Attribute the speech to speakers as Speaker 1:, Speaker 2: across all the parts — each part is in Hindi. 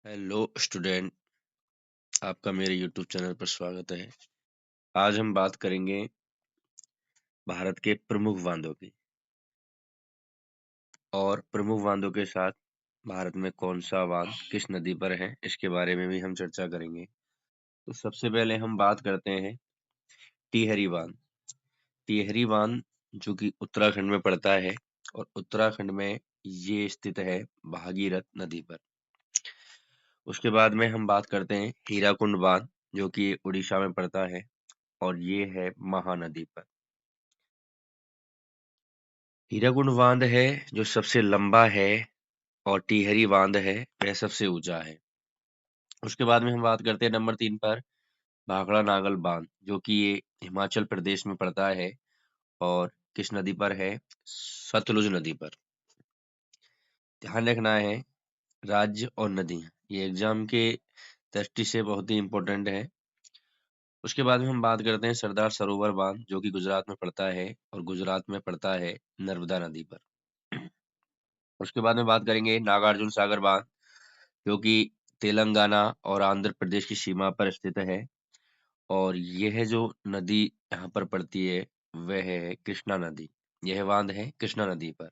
Speaker 1: हेलो स्टूडेंट, आपका मेरे यूट्यूब चैनल पर स्वागत है। आज हम बात करेंगे भारत के प्रमुख बांधों की और प्रमुख बांधों के साथ भारत में कौन सा बांध किस नदी पर है, इसके बारे में भी हम चर्चा करेंगे। तो सबसे पहले हम बात करते हैं टिहरी बांध। टिहरी बांध जो कि उत्तराखंड में पड़ता है और उत्तराखंड में ये स्थित है भागीरथ नदी पर। उसके बाद में हम बात करते हैं हीराकुंड बांध जो कि उड़ीसा में पड़ता है और ये है महानदी पर। हीराकुंड बांध है जो सबसे लंबा है और टिहरी बांध है वह सबसे ऊंचा है। उसके बाद में हम बात करते हैं नंबर 3 पर भाखड़ा नागल बांध जो कि ये हिमाचल प्रदेश में पड़ता है और किस नदी पर है? सतलुज नदी पर। ध्यान रखना है राज्य और नदी, ये एग्जाम के दृष्टि से बहुत ही इंपॉर्टेंट है। उसके बाद में हम बात करते हैं सरदार सरोवर बांध जो कि गुजरात में पड़ता है और गुजरात में पड़ता है नर्मदा नदी पर। उसके बाद में बात करेंगे नागार्जुन सागर बांध जो कि तेलंगाना और आंध्र प्रदेश की सीमा पर स्थित है और यह जो नदी यहाँ पर पड़ती है वह है कृष्णा नदी। यह बांध है कृष्णा नदी पर।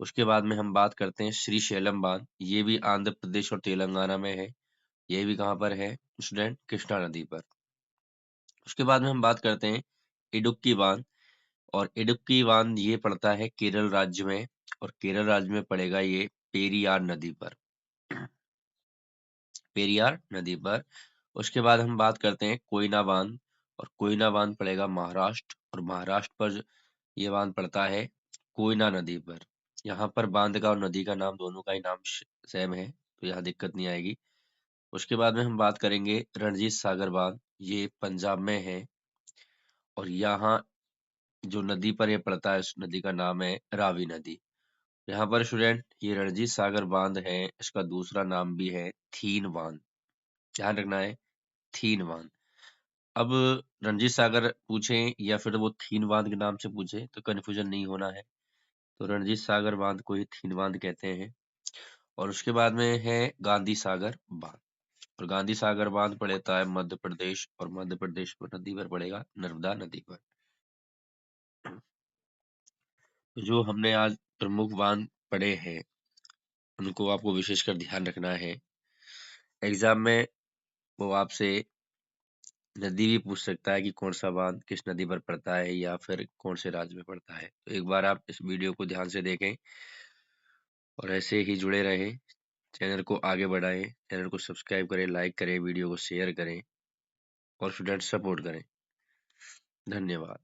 Speaker 1: उसके बाद में हम बात करते हैं श्री शैलम बांध, ये भी आंध्र प्रदेश और तेलंगाना में है। यह भी कहाँ पर है स्टूडेंट? कृष्णा नदी पर। उसके बाद में हम बात करते हैं इडुक्की बांध और इडुक्की बांध ये पड़ता है केरल राज्य में और केरल राज्य में पड़ेगा ये पेरियार नदी पर। पेरियार नदी पर। उसके बाद हम बात करते हैं कोयना बांध और कोयना बांध पड़ेगा महाराष्ट्र और महाराष्ट्र पर ये बांध पड़ता है कोयना नदी पर। यहाँ पर बांध का और नदी का नाम दोनों का ही नाम सेम है तो यहाँ दिक्कत नहीं आएगी। उसके बाद में हम बात करेंगे रणजीत सागर बांध, ये पंजाब में है और यहाँ जो नदी पर ये पड़ता है उस नदी का नाम है रावी नदी। यहाँ पर स्टूडेंट ये रणजीत सागर बांध है, इसका दूसरा नाम भी है थीन बांध। ध्यान रखना है थीन बांध। अब रणजीत सागर पूछें या फिर वो थीन बांध के नाम से पूछे तो कंफ्यूजन नहीं होना है। तो रणजीत सागर बांध को ही थीन बांध कहते हैं। और उसके बाद में है गांधी सागर बांध और गांधी सागर बांध पड़ता है मध्य प्रदेश और मध्य प्रदेश पर नदी पर पड़ेगा नर्मदा नदी पर। तो जो हमने आज प्रमुख बांध पढ़े हैं उनको आपको विशेषकर ध्यान रखना है। एग्जाम में वो आपसे नदी भी पूछ सकता है कि कौन सा बांध किस नदी पर पड़ता है या फिर कौन से राज्य में पड़ता है। तो एक बार आप इस वीडियो को ध्यान से देखें और ऐसे ही जुड़े रहें। चैनल को आगे बढ़ाएं, चैनल को सब्सक्राइब करें, लाइक करें, वीडियो को शेयर करें और स्टूडेंट सपोर्ट करें। धन्यवाद।